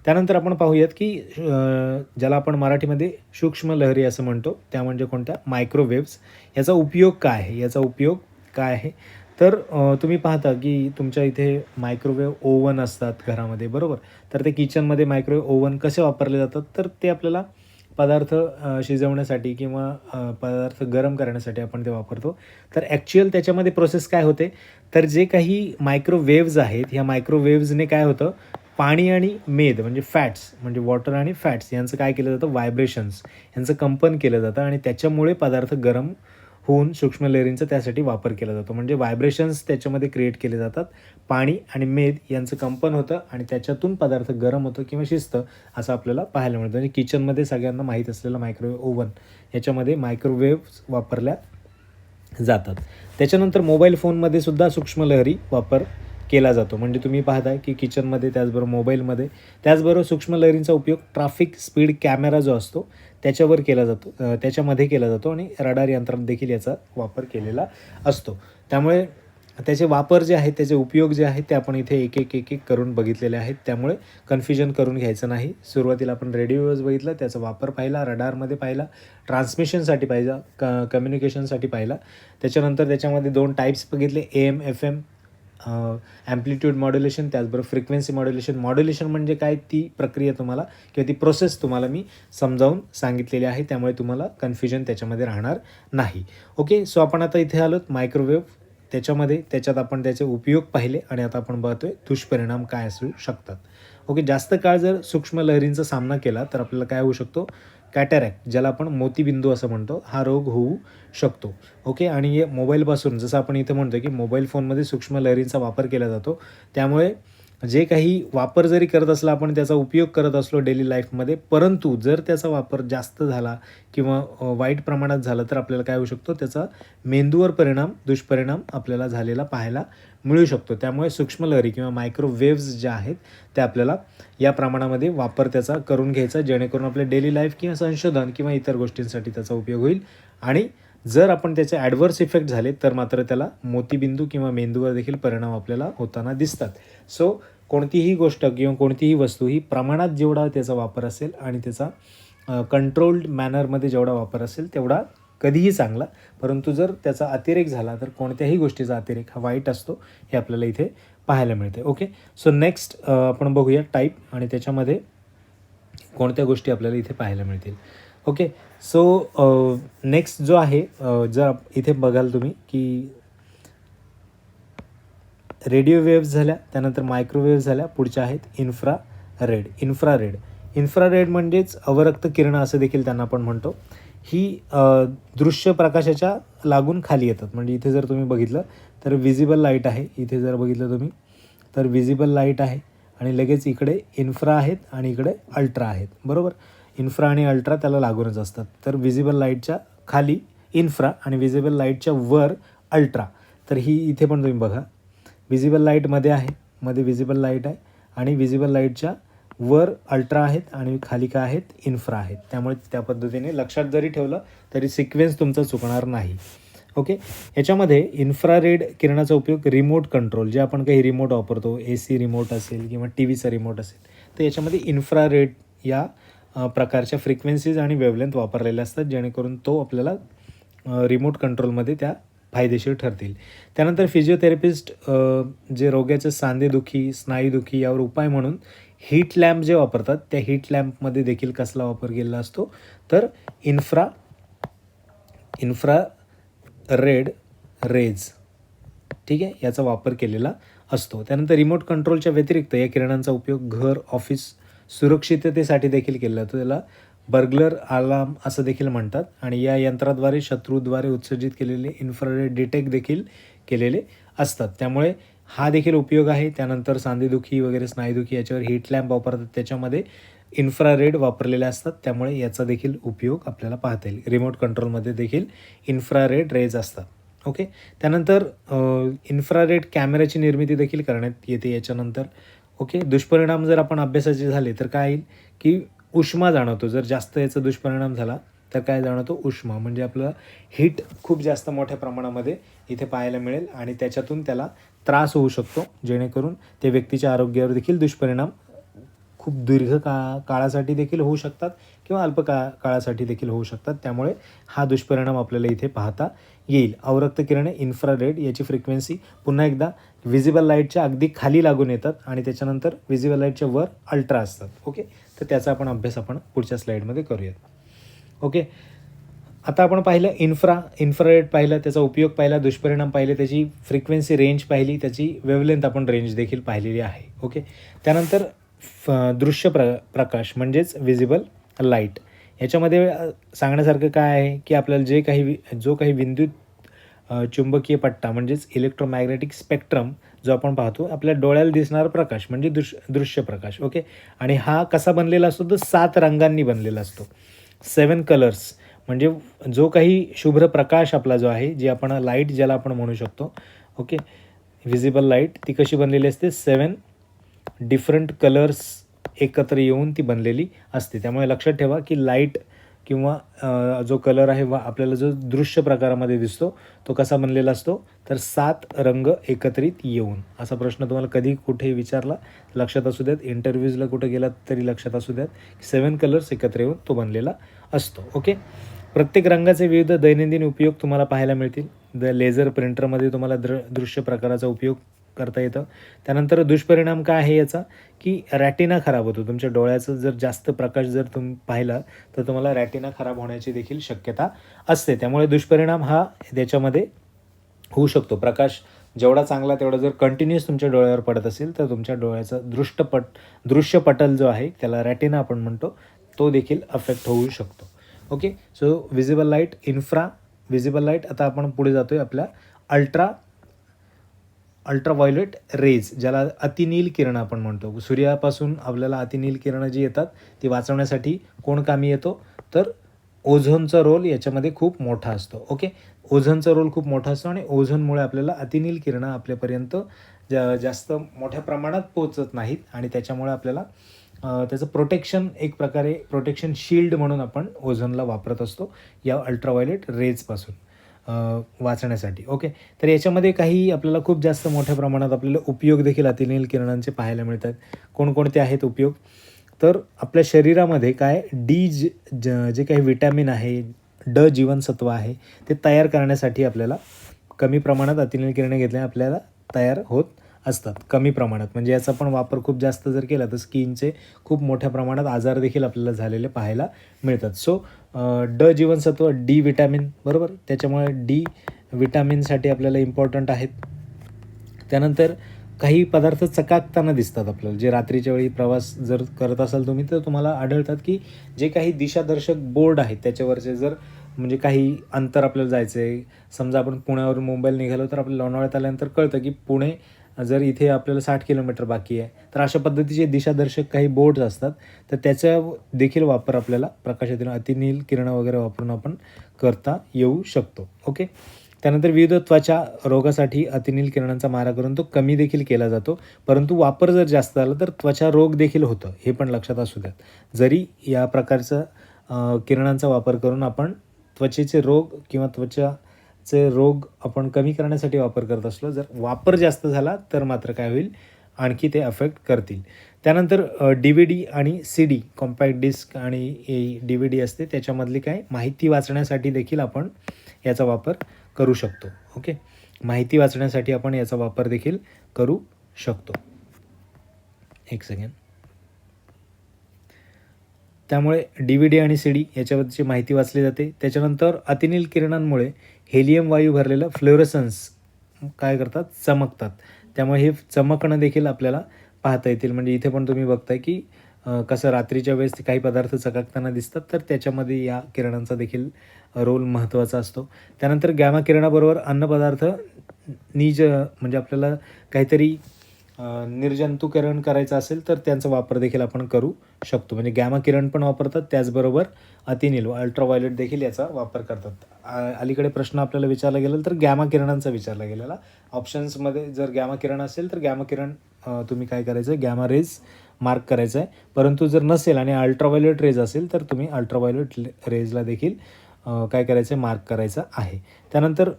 त्यानंतर आपण पाहूयात की ज्याला आपण मराठीमध्ये सूक्ष्म लहरी असं म्हणतो, त्या म्हणजे कोणत्या, मायक्रोवेव्हज. याचा उपयोग काय आहे, तर तुम्ही पाहता की तुमच्या इथे मायक्रोवेव्ह ओव्हन असतात घरामध्ये, बरोबर. तर ते किचनमध्ये मायक्रोवेव्ह ओव्हन कसे वापरले जातात, तर ते आपल्याला पदार्थ शिजवण्यासाठी किंवा पदार्थ गरम करण्यासाठी आपण ते वापरतो. तर ॲक्च्युअल त्याच्यामध्ये प्रोसेस काय होते, तर जे काही मायक्रोवेव्हज आहेत, ह्या मायक्रोवेव्हजने काय होतं, पाणी आणि मेद म्हणजे फॅट्स, म्हणजे वॉटर आणि फॅट्स यांचं काय केलं जातं, व्हायब्रेशन्स यांचं कंपन केलं जातं आणि त्याच्यामुळे पदार्थ गरम होऊन सूक्ष्म लहरींचा त्यासाठी वापर केला जातो. म्हणजे व्हायब्रेशन्स त्याच्यामध्ये क्रिएट केले जातात. पाणी आणि मेद यांचं कंपन होतं आणि त्याच्यातून पदार्थ गरम होतं किंवा शिजतं असं आपल्याला पाहायला मिळतं. म्हणजे किचनमध्ये सगळ्यांना माहीत असलेलं मायक्रोवेव्ह ओव्हन, याच्यामध्ये मायक्रोवेव्हज वापरल्या जातात. त्याच्यानंतर मोबाईल फोनमध्ये सुद्धा सूक्ष्म लहरी वापर केला जातो. म्हणजे तुम्ही पाहताय की किचनमध्ये, त्याचबरोबर मोबाईलमध्ये, त्याचबरोबर सूक्ष्म लहरींचा उपयोग ट्रॅफिक स्पीड कॅमेरा जो असतो त्याच्यावर केला जातो, त्याच्यामध्ये केला जातो आणि रडार यंत्रात देखील याचा वापर केलेला असतो. त्यामुळे त्याचे वापर जे आहेत, त्याचे उपयोग जे आहेत ते आपण इथे एक करून बघितलेले आहेत. त्यामुळे कन्फ्युजन करून घ्यायचं नाही. सुरुवातीला आपण रेडिओ वेव्हज बघितला, त्याचा वापर पाहिला, रडारमध्ये पाहिला, ट्रान्समिशनसाठी पाहिला, कम्युनिकेशनसाठी पाहिला. त्याच्यानंतर त्याच्यामध्ये 2 टाईप्स बघितले, AM FM, ॲम्प्लिट्यूड मॉड्युलेशन, त्याचबरोबर फ्रिक्वेन्सी मॉड्युलेशन. मॉड्युलेशन म्हणजे काय, ती प्रक्रिया तुम्हाला किंवा ती प्रोसेस तुम्हाला मी समजावून सांगितलेली आहे, त्यामुळे तुम्हाला कन्फ्युजन त्याच्यामध्ये राहणार नाही. ओके, सो आपण आता इथे आलोत मायक्रोवेव्ह, त्याच्यात आपण त्याचे उपयोग पाहिले आणि आता आपण बघतोय दुष्परिणाम काय असू शकतात. ओके, जास्त काळ जर सूक्ष्म लहरींचा सामना केला तर आपल्याला काय होऊ शकतो, कॅटॅरॅक्ट, ज्याला आपण मोतीबिंदू असं म्हणतो, हा रोग होऊ शकतो. ओके, आणि हे मोबाईलपासून, जसं आपण इथे म्हणतो की मोबाईल फोनमध्ये सूक्ष्म लहरींचा वापर केला जातो, त्यामुळे जे काही वापर जरी करत असला आपण, त्याचा उपयोग करत असलो डेली लाईफमध्ये, परंतु जर त्याचा वापर जास्त झाला किंवा वाईट प्रमाणात झाला तर आपल्याला काय होऊ शकतो, त्याचा मेंदूवर दुष्परिणाम आपल्याला झालेला पाहायला मिळू शकतो. त्यामुळे सूक्ष्म लहरी किंवा मायक्रोवेव्हज ज्या आहेत त्या आपल्याला या प्रमाणामध्ये वापर त्याचा करून घ्यायचा, जेणेकरून आपल्या डेली लाईफ किंवा संशोधन किंवा इतर गोष्टींसाठी त्याचा उपयोग होईल. आणि जर आपण त्याचे ॲडव्हर्स इफेक्ट झाले तर मात्र त्याला मोतीबिंदू किंवा मेंदूवर देखील परिणाम आपल्याला होताना दिसतात. सो कोणतीही गोष्ट किंवा कोणतीही वस्तू ही प्रमाणात जेवढा त्याचा वापर असेल आणि त्याचा कंट्रोल्ड मॅनरमध्ये जेवढा वापर असेल तेवढा कधीही चांगला, परंतु जर त्याचा अतिरेक झाला तर कोणत्याही गोष्टीचा अतिरेक हा वाईट असतो, हे आपल्याला इथे पाहायला मिळते. ओके, सो नेक्स्ट आपण बघूया टाईप आणि त्याच्यामध्ये कोणत्या गोष्टी आपल्याला इथे पाहायला मिळतील. ओके, सो नेक्स्ट जो आहे, जर इथे बघाल तुम्ही की रेडिओ वेव्हज झाल्या, त्यानंतर मायक्रोवेव्ह झाल्या, पुढच्या आहेत इन्फ्रारेड म्हणजेच अवरक्त किरणं असं देखील त्यांना आपण म्हणतो. ही दृश्य प्रकाशाच्या लागून खाली येतात. म्हणजे इथे जर तुम्ही बघितलं तर विजिबल लाईट आहे, इथे जर बघितलं तुम्ही तर विजिबल लाईट आहे आणि लगेच इकडे इन्फ्रा आहेत आणि इकडे अल्ट्रा आहेत, बरोबर. इन्फ्रा आणि अल्ट्रा त्याला लागूनच असतात. तर विजिबल लाईटच्या खाली इन्फ्रा आणि विजिबल लाईटच्या वर अल्ट्रा. तर ही इथे पण तुम्ही बघा, विजिबल लाईटमध्ये आहे, मध्ये विजिबल लाईट आहे आणि विजिबल लाईटच्या वर अल्ट्रा आहेत आणि खाली काय आहेत, इन्फ्रा आहेत. त्यामुळे त्या पद्धतीने लक्षात जरी ठेवलं तरी सिक्वेन्स तुमचा चुकणार नाही. ओके, याच्यामध्ये इन्फ्रारेड किरणाचा उपयोग रिमोट कंट्रोल, जे आपण काही रिमोट वापरतो, AC रिमोट असेल किंवा TVचा रिमोट असेल, तर याच्यामध्ये इन्फ्रारेड या प्रकारच्या फ्रिक्वेन्सीज आणि वेव्हलेंथ वापरलेल्या असतात, जेणेकरून तो आपल्याला रिमोट कंट्रोलमध्ये त्या फायदेशीर ठरतील. त्यानंतर फिजिओथेरपिस्ट जे रोग्याचे सांधेदुखी, स्नायूदुखी यावर उपाय म्हणून हीट लॅम्प जे वापरतात, त्या हीट लॅम्पमध्ये देखील कसला वापर केलेला असतो, तर इन्फ्रारेड रेज, ठीक आहे, याचा वापर केलेला असतो. त्यानंतर रिमोट कंट्रोलच्या व्यतिरिक्त या किरणांचा उपयोग घर, ऑफिस सुरक्षिततेसाठी देखील केला जातो. त्याला बर्गलर अलार्म असं देखील म्हणतात आणि या यंत्राद्वारे शत्रूद्वारे उत्सर्जित केलेले इन्फ्रारेड डिटेक्ट देखील केलेले असतात. त्यामुळे हा देखील उपयोग आहे. त्यानंतर सांधेदुखी वगैरे, स्नायूदुखी याच्यावर हीट लॅम्प वापरतात, त्याच्यामध्ये इन्फ्रारेड वापरलेले असतात, त्यामुळे याचा देखील उपयोग आपल्याला पाहता येईल. रिमोट कंट्रोलमध्ये देखील इन्फ्रारेड रेज असतात. ओके, त्यानंतर इन्फ्रारेड कॅमेऱ्याची निर्मिती देखील करण्यात येते याच्यानंतर. ओके, दुष्परिणाम जर आपण अभ्यासाचे झाले तर काय येईल की उष्मा जाणवतो. जर जास्त याचा दुष्परिणाम झाला तर काय जाणवतो? उष्मा. म्हणजे आपलं हीट खूप जास्त मोठ्या प्रमाणामध्ये इथे पाहायला मिळेल आणि त्याच्यातून त्याला त्रास होऊ शकतो, जेणेकरून ते व्यक्तीच्या आरोग्यावर देखील दुष्परिणाम खूप दीर्घ काळासाठी देखील होऊ शकतात किंवा काळासाठी देखील होऊ शकतात. त्यामुळे हा दुष्परिणाम आपल्याला इथे पाहता येईल. अवरक्त किरणे इन्फ्रारेड याची फ्रिक्वेन्सी पुन्हा एकदा व्हिजिबल लाईटच्या अगदी खाली लागून येतात आणि त्याच्यानंतर व्हिजिबल लाईटच्या वर अल्ट्रा असतात. ओके, तर त्याचा अभ्यास आपण पुढच्या स्लाईडमध्ये करूयात. ओके, आता आपण पाहिलं इन्फ्रारेड पाहिलं, त्याचा उपयोग पाहिला, दुष्परिणाम पाहिले, त्याची फ्रिक्वेन्सी रेंज पाहिली, त्याची वेवलेंथ आपण रेंज देखील पाहिलेली आहे. ओके, त्यानंतर दृश्य प्रकाश म्हणजेच व्हिजिबल लाईट. याच्यामध्ये सांगण्यासारखं काय आहे की आपल्याला जो काही विद्युत चुंबकीय पट्टा म्हणजेच इलेक्ट्रोमॅग्नेटिक स्पेक्ट्रम जो आपण पाहतो, आपल्या डोळ्याला दिसणारा प्रकाश म्हणजे दृश्य प्रकाश. ओके, आणि हा कसा बनलेला असतो? तर 7 रंगांनी बनलेला असतो. 7 कलर्स. म्हणजे जो काही शुभ्र प्रकाश आपला जो आहे, जे आपण लाईट ज्याला आपण म्हणू शकतो. ओके, व्हिजिबल लाईट ती कशी बनलेली असते? 7 डिफरंट कलर्स एकत्र येऊन ती बनलेली असते. त्यामुळे लक्षात ठेवा की लाईट किंवा जो कलर आहे वा आपल्याला जो दृश्य प्रकारामध्ये दिसतो तो कसा बनलेला असतो? तर 7 रंग एकत्रित येऊन. असा प्रश्न तुम्हाला कधी कुठे विचारला लक्षात असू द्यात, इंटरव्ह्यूजला कुठे गेलात तरी लक्षात असू द्यात, 7 कलर्स एकत्र येऊन तो बनलेला असतो. ओके, प्रत्येक रंगाचे विविध दैनंदिन उपयोग तुम्हाला पाहायला मिळतील. लेझर प्रिंटरमध्ये तुम्हाला दृश्य प्रकाराचा उपयोग करता येतं. त्यानंतर दुष्परिणाम काय आहे याचा? की रॅटिना खराब होतो. तुमच्या डोळ्याचं जर जास्त प्रकाश जर तुम्ही पाहिला तर तुम्हाला रॅटिना खराब होण्याची देखील शक्यता असते. त्यामुळे दुष्परिणाम हा त्याच्यामध्ये होऊ शकतो. प्रकाश जेवढा चांगला तेवढा जर कंटिन्युअस तुमच्या डोळ्यावर पडत असेल तर तुमच्या डोळ्याचा दृश्यपटल जो आहे, त्याला रॅटिना आपण म्हणतो, तो देखील अफेक्ट होऊ शकतो. Okay, so visible light, visible light. आता आपण पुढे जातोय आपल्या अल्ट्राव्हायोलेट रेज, ज्याला अतिनील किरण आपण म्हणतो. सूर्यापासून आपल्याला अतिनील किरणं जी येतात ती वाचवण्यासाठी कोण कामी येतो? तर ओझोनचा रोल याच्यामध्ये खूप मोठा असतो. ओके, ओझोनचा रोल खूप मोठा असतो आणि ओझोनमुळे आपल्याला अतिनील किरणं आपल्यापर्यंत जास्त मोठ्या प्रमाणात पोहोचत नाहीत आणि त्याच्यामुळे आपल्याला त्याचं प्रोटेक्शन, एक प्रकारे प्रोटेक्शन शील्ड म्हणून आपण ओझोनला वापरत असतो या अल्ट्राव्हायोलेट रेजपासून वाचण्यासाठी. ओके, तर याच्यामध्ये काही आपल्याला खूप जास्त मोठ्या प्रमाणात आपल्याला उपयोग देखील अतिनील किरणांचे पाहायला मिळतात. कोणकोणते आहेत उपयोग? तर आपल्या शरीरामध्ये काय जे काही विटॅमिन आहे, जीवनसत्व आहे, ते तयार करण्यासाठी आपल्याला कमी प्रमाणात अतिनील किरणे घेतल्याने आपल्याला तयार होत असतात कमी प्रमाणात. म्हणजे याचा पण वापर खूप जास्त जर केला तर स्किनचे खूप मोठ्या प्रमाणात आजार देखील आपल्याला झालेले पाहायला मिळतात. सो जीवनसत्व, विटॅमिन, बरोबर, त्याच्यामुळे विटॅमिनसाठी आपल्याला इम्पॉर्टंट आहेत. त्यानंतर काही पदार्थ चकाकताना दिसतात आपल्याला. जे रात्रीच्या वेळी प्रवास जर करत असाल तुम्ही तर तुम्हाला आढळतात की जे काही दिशादर्शक बोर्ड आहेत त्याच्यावरचे जर म्हणजे काही अंतर आपल्याला जायचं आहे, समजा आपण पुण्यावरून मुंबईला निघालो तर आपल्याला लोणावळ्यात आल्यानंतर कळतं की पुणे जर इथे आपल्याला 60 किलोमीटर बाकी आहे, तर अशा पद्धतीचे दिशादर्शक काही बोर्ड्स असतात. तर त्याचा देखील वापर आपल्याला प्रकाशातील अतिनील किरणं वगैरे वापरून आपण करता येऊ शकतो. ओके, त्यानंतर विविध त्वचा रोगासाठी अतिनील किरणांचा मारा करून तो कमी देखील केला जातो. परंतु वापर जर जास्त झाला तर त्वचा रोग देखील होतं, हे पण लक्षात असू द्यात. जरी या प्रकारचं किरणांचा वापर करून आपण त्वचेचे रोग किंवा त्वचाचे रोग आपण कमी करण्यासाठी वापर करत असलो, जर वापर जास्त झाला तर मात्र काय होईल? आणखी ते अफेक्ट करतील. त्यानंतर DVD आणि CD, कॉम्पॅक्ट डिस्क आणि DVD असते, त्याच्यामधली काय माहिती वाचण्यासाठी देखील आपण याचा वापर करू शकतो. ओके, माहिती वाचण्यासाठी आपण याचा वापर देखील करू शकतो. एक सेकंड. त्यामुळे DVD आणि CD याच्यावरची माहिती वाचली जाते. त्याच्यानंतर अतिनील किरणांमुळे हेलियम वायू भरलेलं फ्लोरोसन्स काय करतात? चमकतात. त्यामुळे हे चमकणं देखील आपल्याला पाहता येतील. म्हणजे इथे पण तुम्ही बघताय की कसं रात्रीच्या वेळेस काही पदार्थ चकाकताना दिसतात, तर त्याच्यामध्ये या किरणांचा देखील रोल महत्त्वाचा असतो. त्यानंतर गॅमा किरणाबरोबर अन्नपदार्थ म्हणजे आपल्याला काहीतरी निर्जंतुकीकरण करायचं असेल तर त्यांचा वापर देखील आपण करू शकतो. म्हणजे गॅमा किरण पण वापरतात, त्याचबरोबर अतिनील अल्ट्राव्हायोलेट देखील याचा वापर करतात. अलीकडे प्रश्न आपल्याला विचारला गेला तर गॅमा किरणांचा विचारला गेलेला. ऑप्शन्समध्ये जर गॅमा किरण असेल तर गॅमा किरण तुम्ही काय करायचं? गॅमा रेज मार्क करायचं आहे. परंतु जर नसेल आणि अल्ट्राव्हायोलेट रेज असेल तर तुम्ही अल्ट्राव्हायोलेट रेजला देखील काय करायचं आहे, मार्क करायचं आहे. त्यानंतर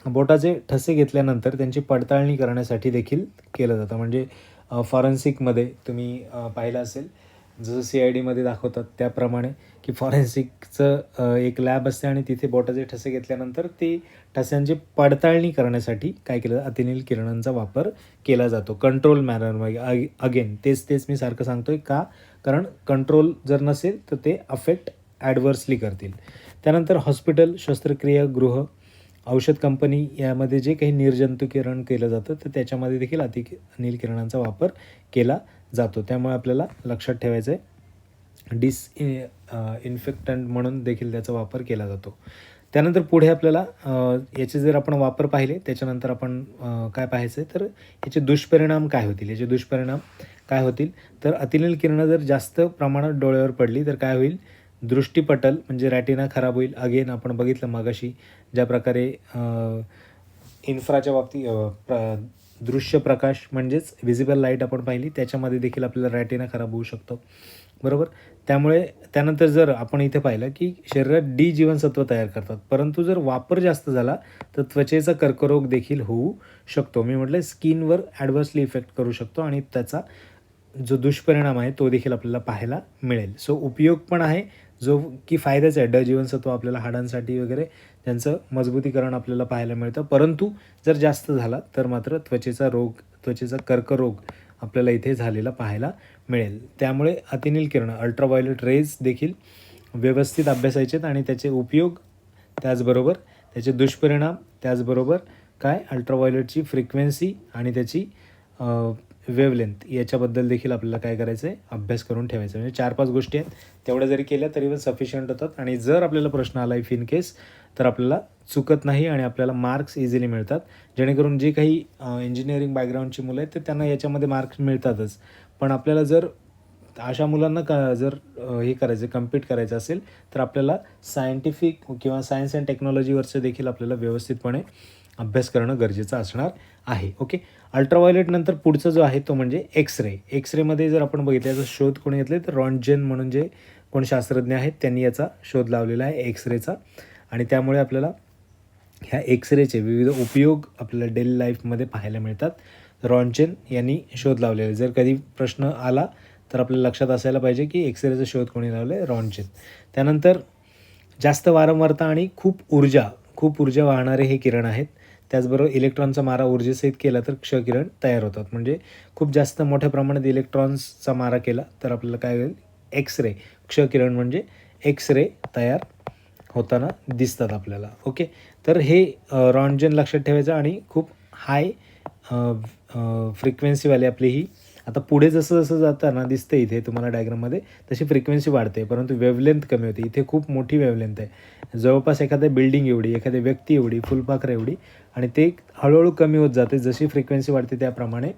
बोटाचे ठसे घेतल्यानंतर त्यांची पडताळणी करण्यासाठी देखील केलं जातं. म्हणजे फॉरेन्सिकमध्ये तुम्ही पाहिलं असेल, जसं CIDमध्ये दाखवतात त्याप्रमाणे की फॉरेन्सिकचं एक लॅब असते आणि तिथे बोटाचे ठसे घेतल्यानंतर ते ठस्यांची पडताळणी करण्यासाठी काय केलं, अतिनील किरणांचा वापर केला जातो कंट्रोल मॅनरमध्ये. अगेन तेच मी सारखं सांगतोय का, कारण कंट्रोल जर नसेल तर ते अफेक्ट ॲडव्हर्सली करतील. त्यानंतर हॉस्पिटल, शस्त्रक्रियागृह, औषध कंपनी यामध्ये जे काही निर्जंतुकीकरण केलं जातं तर त्याच्यामध्ये देखील अतिनील किरणांचा वापर केला जातो. त्यामुळे आपल्याला लक्षात ठेवायचं आहे इन्फेक्टंट म्हणून देखील त्याचा वापर केला जातो. त्यानंतर पुढे आपल्याला याचे जर आपण वापर पाहिले त्याच्यानंतर आपण काय पाहायचं आहे, तर याचे दुष्परिणाम काय होतील. याचे दुष्परिणाम काय होतील तर अतिनील किरणं जर जास्त प्रमाणात डोळ्यावर पडली तर काय होईल, दृष्टीपटल म्हणजे रॅटिना खराब होईल. अगेन आपण बघितलं मगाशी ज्या प्रकारे इन्फ्राच्या बाबतीत दृश्य प्रकाश म्हणजेच व्हिजिबल लाईट आपण पाहिली, त्याच्यामध्ये देखील आपल्याला रॅटिना खराब होऊ शकतो, बरोबर. त्यामुळे त्यानंतर जर आपण इथे पाहिलं की शरीरात डी जीवनसत्व तयार करतात, परंतु जर वापर जास्त झाला तर त्वचेचा कर्करोग देखील होऊ शकतो. मी म्हटलं स्किनवर ॲडव्हर्सली इफेक्ट करू शकतो आणि त्याचा जो दुष्परिणाम आहे तो देखील आपल्याला पाहायला मिळेल. सो उपयोग पण आहे जो की फायद्याचा आहे. जीवनसत्व आपल्याला हाडांसाठी वगैरे त्यांचं मजबूतीकरण आपल्याला पाहायला मिळतं, परंतु जर जास्त झाला तर मात्र त्वचेचा कर्करोग आपल्याला इथे झालेला पाहायला मिळेल. त्यामुळे अतिनील किरणं अल्ट्राव्हायोलेट रेज देखील व्यवस्थित अभ्यासायचे आहेत आणि त्याचे उपयोग, त्याचबरोबर त्याचे दुष्परिणाम, त्याचबरोबर काय अल्ट्राव्हायोलेटची फ्रिक्वेन्सी आणि त्याची वेवलेंथ याच्याबद्दल देखील आपल्याला काय करायचं आहे, अभ्यास करून ठेवायचं. म्हणजे 4-5 गोष्टी आहेत, तेवढ्या जरी केल्या तरी पण सफिशियंट होतात. आणि जर आपल्याला प्रश्न आला इफ इन केस तर आपल्याला चुकत नाही आणि आपल्याला मार्क्स इझिली मिळतात. जेणेकरून जे काही इंजिनिअरिंग बॅकग्राऊंडची मुलं आहेत तर त्यांना याच्यामध्ये मार्क्स मिळतातच. पण आपल्याला जर अशा मुलांना जर हे करायचं, कम्पीट करायचं असेल तर आपल्याला सायंटिफिक किंवा सायन्स अँड टेक्नॉलॉजीवरचं देखील आपल्याला व्यवस्थितपणे अभ्यास करणं गरजेचं असणार आहे. ओके. अल्ट्राव्हायोलेट नंतर पुढचा जो आहे तो म्हणजे एक्सरे. एक्सरेमध्ये जर आपण बघितलं याचा शोध कोणी घेतला तर रॉन्टजेन म्हणून जे कोण शास्त्रज्ञ आहेत त्यांनी याचा शोध लावलेला आहे एक्सरेचा. आणि त्यामुळे आपल्याला ह्या एक्सरेचे विविध उपयोग आपल्याला डेली लाईफमध्ये पाहायला मिळतात. रॉन्टजेन यांनी शोध लावलेला आहे. जर कधी प्रश्न आला तर आपल्याला लक्षात असायला पाहिजे की एक्सरेचा शोध कोणी लावला आहे, रॉन्टजेन. त्यानंतर जास्त वारंवारता आणि खूप ऊर्जा वाहणारे हे किरण आहेत. त्याचबरोबर इलेक्ट्रॉनचा मारा ऊर्जेसहित केला तर क्षकिरण तयार होतात. म्हणजे खूप जास्त मोठ्या प्रमाणात इलेक्ट्रॉन्सचा मारा केला तर आपल्याला काय होईल, एक्सरे, क्षकिरण म्हणजे एक्सरे तयार होताना दिसतात आपल्याला. ओके. तर हे रॉन्टजेन लक्षात ठेवायचं आणि खूप हाय फ्रिक्वेन्सीवाली आपली ही. आता पुढे जसं जातं ना, दिसतं इथे तुम्हाला डायग्राममध्ये, तशी फ्रिक्वेन्सी वाढते परंतु वेवलेंथ कमी होते. इथे खूप मोठी वेवलेंथ आहे, जवळपास एखाद्या बिल्डिंग एवढी, एखाद्या व्यक्ती एवढी, फुलपाखरं एवढी, आणि ते हळूहळू कमी होत जाते. जशी फ्रिक्वेन्सी वाढते त्याप्रमाणे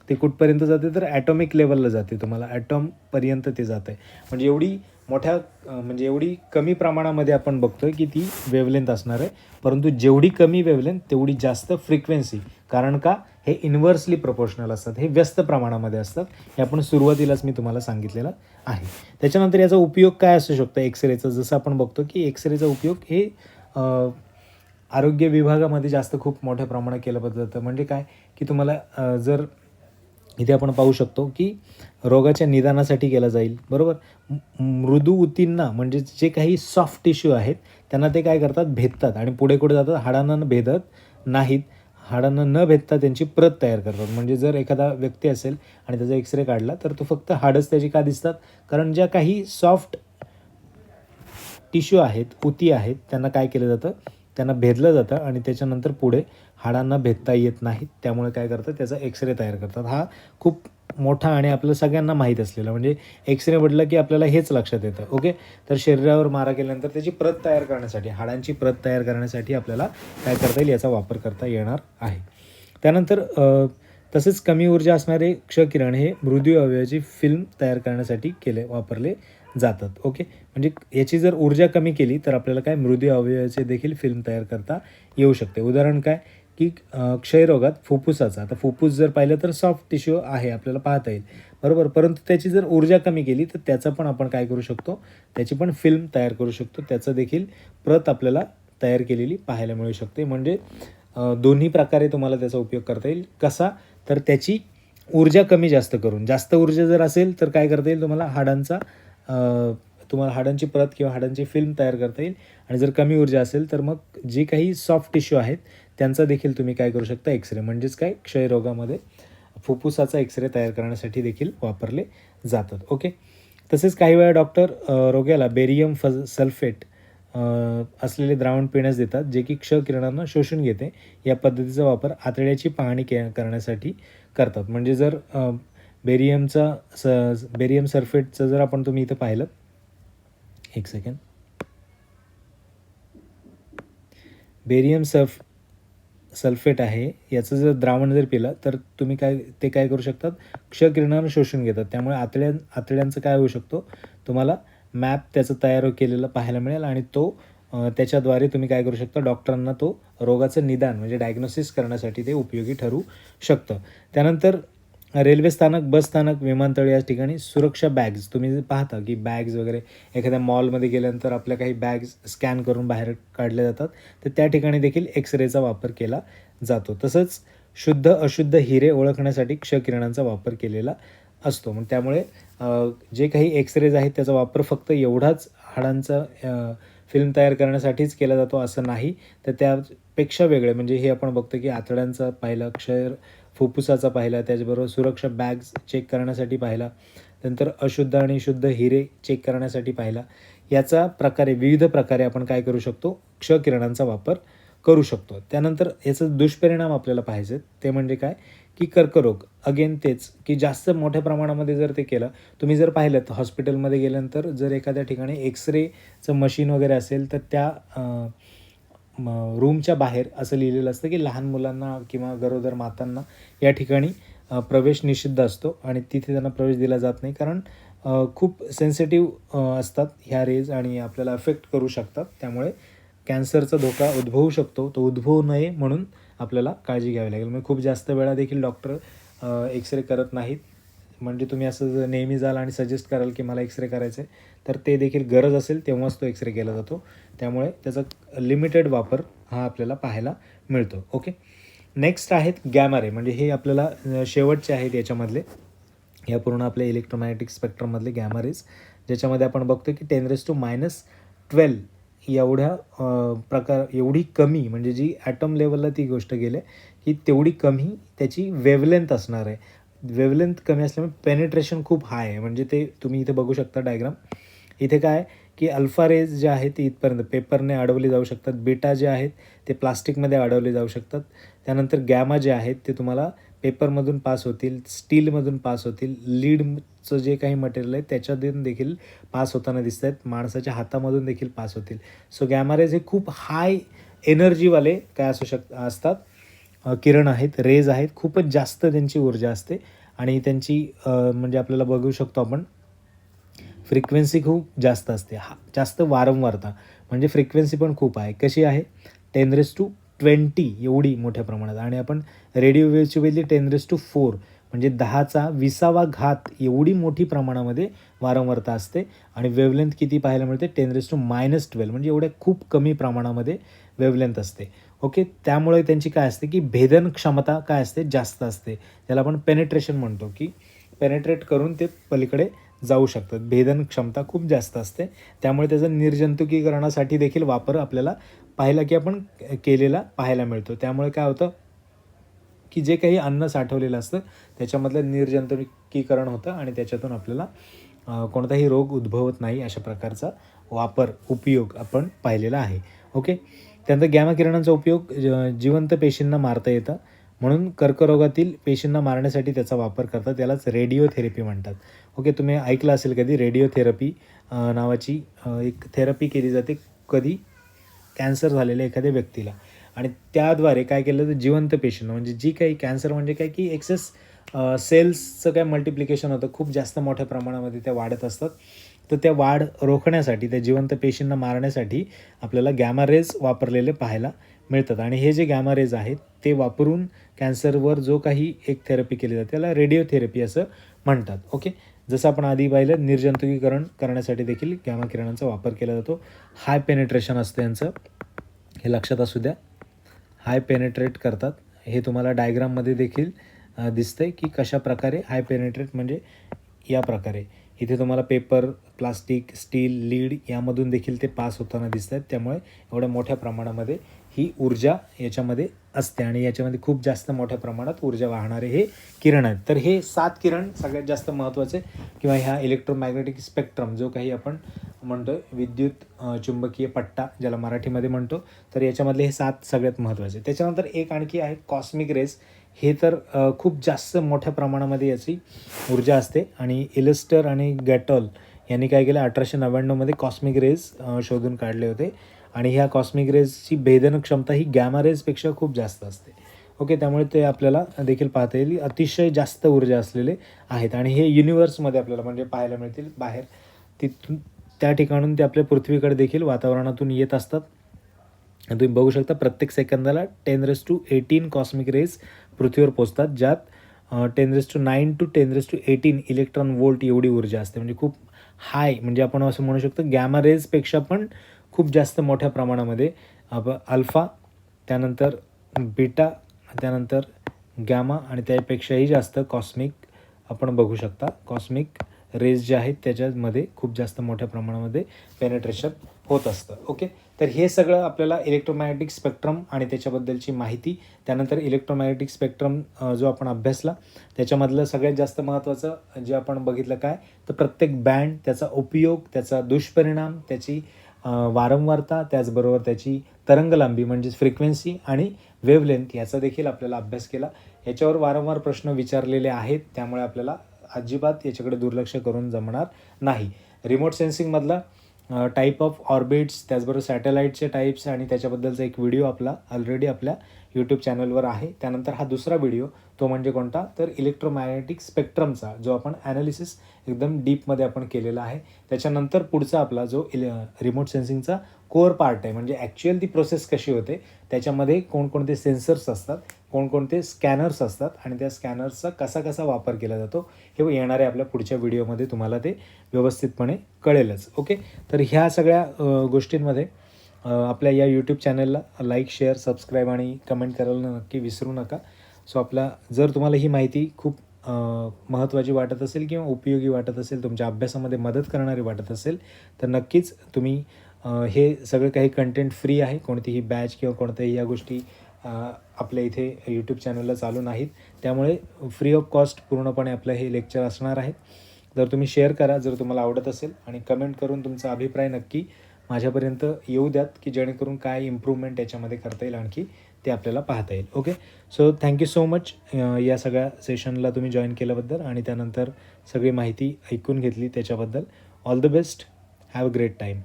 ते कुठपर्यंत जाते तर ॲटॉमिक लेवलला जाते, तुम्हाला ॲटॉमपर्यंत ते जातं आहे. म्हणजे एवढी कमी प्रमाणामध्ये आपण बघतोय की ती वेवलेंथ असणार आहे, परंतु जेवढी कमी वेवलेंथ तेवढी जास्त फ्रिक्वेन्सी. कारण का, हे इन्व्हर्सली प्रोपोर्शनल असतात, हे व्यस्त प्रमाणामध्ये असतात. हे आपण सुरुवातीलाच मी तुम्हाला सांगितलेलं आहे. त्याच्यानंतर याचा उपयोग काय असू शकतो एक्सरेचा, जसं आपण बघतो की एक्सरेचा उपयोग हे आरोग्य विभागामध्ये जास्त खूप मोठ्या प्रमाणात केलं जातं. म्हणजे काय की तुम्हाला जर इथे आपण पाहू शकतो की रोगाच्या निदानासाठी केला जाईल, बरोबर. मृदू ऊतींना म्हणजे जे काही सॉफ्ट टिश्यू आहेत त्यांना ते काय करतात, भेदतात आणि पुढे जातात, हाडांना भेदत नाहीत. हाडांना न भेदता त्यांची प्रत तयार करतात. म्हणजे जर एखादा व्यक्ती असेल आणि त्याचा एक्सरे काढला तर तो फक्त हाडच त्याची का दिसतात, कारण ज्या काही सॉफ्ट टिश्यू आहेत, ऊती आहेत, त्यांना काय केलं जातं, त्यांना भेदलं जातं आणि त्याच्यानंतर पुढे हाडांना भेदता येत नाहीत. त्यामुळे काय करतात, त्याचा एक्सरे तयार करतात. हा खूप मोठा आणि आपल्या सगळ्यांना माहीत असलेला, म्हणजे एक्सरे म्हटलं की आपल्याला हेच लक्षात येतं. ओके. तर शरीरावर मारा केल्यानंतर त्याची प्रत तयार करण्यासाठी, हाडांची प्रत तयार करण्यासाठी आपल्याला काय करता येईल, याचा वापर करता येणार आहे. त्यानंतर तसेच कमी ऊर्जा असणारे क्षकिरण हे मृदू अवयवाची फिल्म तयार करण्यासाठी वापरले जातात. ओके. म्हणजे याची जर ऊर्जा कमी केली तर आपल्याला काय मृदू अवयवाचे देखील फिल्म तयार करता येऊ शकते. उदाहरण काय, की क्षयरोगात फुफ्फुसाचा, आता फुफ्फुस जर पाहिलं तर सॉफ्ट टिश्यू आहे, आपल्याला पाहता येईल, बरोबर. परंतु त्याची जर ऊर्जा कमी केली तर त्याचा पण आपण काय करू शकतो, त्याची पण फिल्म तयार करू शकतो, त्याचं देखील प्रत आपल्याला तयार केलेली पाहायला मिळू शकते. म्हणजे दोन्ही प्रकारे तुम्हाला त्याचा उपयोग करता येईल. कसा, तर त्याची ऊर्जा कमी जास्त करून, जास्त ऊर्जा जर असेल तर काय करता येईल तुम्हाला, तुम्हाला हाडांची प्रत किंवा हाडांची फिल्म तयार करता येईल. आणि जर कमी ऊर्जा असेल तर मग जे काही सॉफ्ट टिश्यू आहेत त्यांचा देखील तुम्ही काय करू शकता, एक्सरे, म्हणजेच काय, क्षयरोगामध्ये फुफ्फुसाचा एक्सरे तयार करण्यासाठी देखील वापरले जातात. ओके. तसेच काही वेळा डॉक्टर रोग्याला बेरियम सल्फेट असलेले द्रावण पिण्यास देतात, जे की क्ष किरणांना शोषून घेते. या पद्धतीचा वापर आतड्याची पाहणी करण्यासाठी करतात. म्हणजे जर बेरियम सल्फेटचं जर आपण तुम्ही इथं पाहिलं, एक सेकंड, बेरियम सल्फेट आहे, याचं जर द्रावण जर पिलं तर तुम्ही काय करू शकतात, क्ष किरणांना शोषून घेतात. त्यामुळे आतड्यांचं काय होऊ शकतो, तुम्हाला मॅप त्याचं तयार केलेलं पाहायला मिळेल आणि तो त्याच्याद्वारे तुम्ही काय करू शकता, डॉक्टरांना तो रोगाचं निदान म्हणजे डायग्नोसिस करण्यासाठी ते उपयोगी ठरू शकतं. त्यानंतर रेल्वे स्थानक, बस स्थानक, विमानतळ या ठिकाणी सुरक्षा बॅग्स, तुम्ही पाहता की बॅग्स वगैरे एखाद्या मॉलमध्ये गेल्यानंतर आपल्या काही बॅग्स स्कॅन करून बाहेर काढल्या जातात, तर त्या ठिकाणी देखील एक्सरेचा वापर केला जातो. तसंच शुद्ध अशुद्ध हिरे ओळखण्यासाठी क्ष किरणांचा वापर केलेला असतो. मग त्यामुळे जे काही एक्सरेज आहेत त्याचा वापर फक्त एवढाच हाडांचा फिल्म तयार करण्यासाठीच केला जातो असं नाही, तर त्यापेक्षा वेगळे, म्हणजे हे आपण बघतो की आतड्यांचा पाहिला, फुफ्फुसाचा पाहिला, त्याचबरोबर सुरक्षा बॅग्स चेक करण्यासाठी पाहिला, नंतर अशुद्ध आणि शुद्ध हिरे चेक करण्यासाठी पाहिला. याचा प्रकारे, विविध प्रकारे आपण काय करू शकतो, क्ष किरणांचा वापर करू शकतो. त्यानंतर याचं दुष्परिणाम आपल्याला पाहायचे, ते म्हणजे काय, की कर्करोग. अगेन तेच, की जास्त मोठ्या प्रमाणामध्ये जर ते केलं, तुम्ही जर पाहिलं तर हॉस्पिटलमध्ये गेल्यानंतर जर एखाद्या ठिकाणी एक्सरेचं मशीन वगैरे असेल तर त्या रूमच्या बाहेर असं लिहिलेलं असतं की लहान मुलांना किंवा गरोदर मातांना या ठिकाणी प्रवेश निषिद्ध असतो आणि तिथे त्यांना प्रवेश दिला जात नाही, कारण खूप सेन्सिटिव्ह असतात ह्या रेज आणि आपल्याला अफेक्ट करू शकतात. त्यामुळे कॅन्सरचा धोका उद्भवू शकतो, तो उद्भवू नये म्हणून आपल्याला काळजी घ्यावी लागेल. म्हणजे खूप जास्त वेळा देखील डॉक्टर एक्सरे करत नाहीत. म्हणजे तुम्ही असं जर नेहमी जाल आणि सजेस्ट कराल की मला एक्सरे करायचं आहे, तर ते देखील गरज असेल तेव्हाच तो एक्सरे केला जातो. त्यामुळे त्याचा लिमिटेड वापर हा आपल्याला पाहायला मिळतो. ओके. नेक्स्ट आहेत गॅमा रे, म्हणजे हे आपल्याला शेवटचे आहेत याच्यामधले, या पूर्ण आपल्या इलेक्ट्रोमॅग्नेटिक स्पेक्ट्रममधले गॅमा रेज, ज्याच्यामध्ये आपण बघतो की 10⁻12 एवढ्या एवढी कमी, म्हणजे जी ॲटम लेवलला ती गोष्ट गेले की तेवढी कमी त्याची वेवलेंथ असणार आहे. वेवलेंथ कमी असल्यामुळे पेनिट्रेशन खूप हाय आहे. म्हणजे ते तुम्ही इथे बघू शकता डायग्राम. इथे काय की अल्फा रेज जे आहेत ते इथपर्यंत पेपरने अडवले जाऊ शकतात, बीटा जे आहेत ते प्लास्टिकमध्ये अडवले जाऊ शकतात, त्यानंतर गॅमा जे आहेत ते तुम्हाला पेपरमधून पास होतील, स्टीलमधून पास होतील, लीडचं जे काही मटेरियल आहे त्याच्यातून देखील पास होताना दिसत आहेत, माणसाच्या हातामधून देखील पास होतील. सो गॅमा रेज हे खूप हाय एनर्जीवाले काय असतात, किरण आहेत, रेज आहेत, खूपच जास्त त्यांची ऊर्जा असते आणि त्यांची म्हणजे आपल्याला बघू शकतो आपण फ्रिक्वेन्सी खूप जास्त असते, जास्त वारंवारता, म्हणजे फ्रिक्वेन्सी पण खूप आहे. कशी आहे, 10⁻20 एवढी मोठ्या प्रमाणात. आणि आपण रेडिओ वेव्हची बघितली 10⁻4, म्हणजे 10⁻20 एवढी मोठी प्रमाणामध्ये वारंवारता असते. आणि वेवलेंथ किती पाहायला मिळते, 10⁻12, म्हणजे एवढ्या खूप कमी प्रमाणामध्ये वेवलेंथ असते. ओके. त्यामुळे त्यांची काय असते की भेदन क्षमता काय असते, जास्त असते. त्याला आपण पेनिट्रेशन म्हणतो, की पेनिट्रेट करून ते पलीकडे जाऊ शकतात. भेदन क्षमता खूप जास्त असते. त्यामुळे त्याचं निर्जंतुकीकरणासाठी देखील वापर आपल्याला पाहिला की आपण केलेला पाहायला मिळतो. त्यामुळे काय होतं की जे काही अन्न साठवलेलं असतं त्याच्यामधलं निर्जंतुकीकरण होतं आणि त्याच्यातून आपल्याला कोणताही रोग उद्भवत नाही, अशा प्रकारचा उपयोग आपण पाहिलेला आहे. ओके. त्यानंतर गॅमा किरणांचा उपयोग जिवंत पेशींना मारता येतं, म्हणून कर्करोगातील पेशींना मारण्यासाठी त्याचा वापर करतात. त्यालाच रेडिओथेरपी म्हणतात. ओके. तुम्ही ऐकलं असेल कधी रेडिओथेरपी नावाची एक थेरपी केली जाते कधी कॅन्सर झालेल्या एखाद्या व्यक्तीला, आणि त्याद्वारे काय केलं तर जिवंत पेशींना, म्हणजे जी काही कॅन्सर म्हणजे काय की एक्सेस सेल्सचं काय मल्टिप्लिकेशन होतं, खूप जास्त मोठ्या प्रमाणामध्ये त्या वाढत असतात. तर त्या वाढ रोखण्यासाठी, त्या जिवंत पेशींना मारण्यासाठी आपल्याला गॅमा रेज वापरलेले पाहायला मिळतात. आणि हे जे गॅमा रेज आहेत ते वापरून कॅन्सरवर जो काही एक थेरपी केली जाते त्याला रेडिओथेरपी असं म्हणतात. ओके, जसं आपण आधी पाहिलं निर्जंतुकीकरण करण्यासाठी देखील गॅमा किरणांचा वापर केला जातो. हाय पेनिट्रेशन असतं यांचं, हे लक्षात असू द्या. हाय पेनिट्रेट करतात, हे तुम्हाला डायग्राममध्ये देखील दिसतंय की कशा प्रकारे हाय पेनिट्रेट म्हणजे या प्रकारे. इथे तुम्हाला पेपर, प्लास्टिक, स्टील, लीड यामधून देखील ते पास होताना दिसत आहेत. त्यामुळे एवढ्या मोठ्या प्रमाणामध्ये ही ऊर्जा याच्यामध्ये असते आणि याच्यामध्ये खूप जास्त मोठ्या प्रमाणात ऊर्जा वाहणारे हे किरण आहेत. तर हे 7 किरण सगळ्यात जास्त महत्त्वाचे किंवा ह्या इलेक्ट्रोमॅग्नेटिक स्पेक्ट्रम जो काही आपण म्हणतो विद्युत चुंबकीय पट्टा ज्याला मराठीमध्ये म्हणतो, तर याच्यामधले हे 7 सगळ्यात महत्त्वाचे. त्याच्यानंतर एक आणखी आहे कॉस्मिक रेज. हे तर खूप जास्त मोठ्या प्रमाणामध्ये याची ऊर्जा असते आणि इलिस्टर आणि गॅटॉल यांनी काय केलं 1899 कॉस्मिक रेज शोधून काढले होते आणि ह्या कॉस्मिक रेजची भेदन क्षमता ही गॅमा रेजपेक्षा खूप जास्त असते. ओके, त्यामुळे ते आपल्याला देखील पाहता येईल अतिशय जास्त ऊर्जा असलेले आहेत आणि हे युनिवर्समध्ये आपल्याला म्हणजे पाहायला मिळतील बाहेर. तिथून त्या ठिकाणून ते आपल्या पृथ्वीकडे देखील वातावरणातून येत असतात. तुम्ही बघू शकता प्रत्येक सेकंदाला 10⁸ कॉस्मिक रेज पृथ्वीवर पोचतात, ज्यात 10⁹ to 10⁸ इलेक्ट्रॉन वोल्ट एवढी ऊर्जा असते. म्हणजे खूप हाय, म्हणजे आपण असं म्हणू शकतो गॅमा रेजपेक्षा पण खूप जास्त मोठ्या प्रमाणामध्ये अल्फा, त्यानंतर बीटा, त्यानंतर गॅमा आणि त्यापेक्षाही जास्त कॉस्मिक आपण बघू शकता. कॉस्मिक रेज जे आहेत त्याच्यामध्ये खूप जास्त मोठ्या प्रमाणामध्ये पेनिट्रेशन होत असतं. ओके, तर हे सगळं आपल्याला इलेक्ट्रोमॅग्नेटिक स्पेक्ट्रम आणि त्याच्याबद्दलची माहिती, त्यानंतर इलेक्ट्रोमॅग्नेटिक स्पेक्ट्रम जो आपण अभ्यासला त्याच्यामधलं सगळ्यात जास्त महत्त्वाचं जे आपण बघितलं काय, तर प्रत्येक बँड, त्याचा उपयोग, त्याचा दुष्परिणाम, त्याची वारंवारता, त्याचबरोबर त्याची तरंगलांबी म्हणजेच फ्रिक्वेन्सी आणि वेव्हलेंथ याचा देखील आपल्याला अभ्यास केला. याच्यावर वारंवार प्रश्न विचारलेले आहेत, त्यामुळे आपल्याला अजिबात याच्याकडे दुर्लक्ष करून जमणार नाही. रिमोट सेन्सिंगमधला टाईप ऑफ ऑर्बिट्स, त्याचबरोबर सॅटेलाईटचे टाईप्स आणि त्याच्याबद्दलचा एक व्हिडिओ आपला ऑलरेडी आपल्या यूट्यूब चॅनलवर आहे. त्यानंतर हा दुसरा व्हिडिओ तो म्हणजे कोणता, तर इलेक्ट्रोमॅग्नेटिक स्पेक्ट्रमचा जो आपण ॲनालिसिस एकदम डीपमध्ये आपण केलेला आहे. त्याच्यानंतर पुढचा आपला जो रिमोट सेन्सिंगचा कोअर पार्ट आहे, म्हणजे ॲक्च्युअल ती प्रोसेस कशी होते, त्याच्यामध्ये कोणकोणते सेन्सर्स असतात, कोणकोणते स्कॅनर्स असतात आणि त्या स्कॅनर्सचा कसा कसा वापर केला जातो हे येणाऱ्या आपल्या पुढच्या व्हिडिओमध्ये तुम्हाला ते व्यवस्थितपणे कळेलच. ओके, तर ह्या सगळ्या गोष्टींमध्ये आपल्या या यूट्यूब चॅनलला लाईक, शेअर, सबस्क्राईब आणि कमेंट करायला नक्की विसरू नका. सो जर तुम्हाला ही माहिती खूप महत्त्वाची वाटत असेल किंवा उपयोगी वाटत असेल, तुमच्या अभ्यासामध्ये मदत करणारी वाटत असेल, तर नक्कीच तुम्ही हे सगळं काही कंटेंट फ्री आहे. कोणतीही बॅच किंवा कोणत्याही या गोष्टी आपल्या इथे यूट्यूब चॅनलला चालू नाहीत. त्यामुळे फ्री ऑफ कॉस्ट पूर्णपणे आपलं हे लेक्चर असणार आहे. तर तुम्ही शेअर करा जर तुम्हाला आवडत असेल आणि कमेंट करून तुमचा अभिप्राय नक्की माझ्यापर्यंत येऊ द्यात, की जेणेकरून काय इम्प्रूव्हमेंट याच्यामध्ये करता येईल आणखी ते आपल्याला पाहता येईल. Okay, so thank you so much या सगळ्या सेशनला तुम्ही जॉईन केल्याबद्दल आणि त्यानंतर सगळी माहिती ऐकून घेतली त्याच्याबद्दल. All the best, have a great time.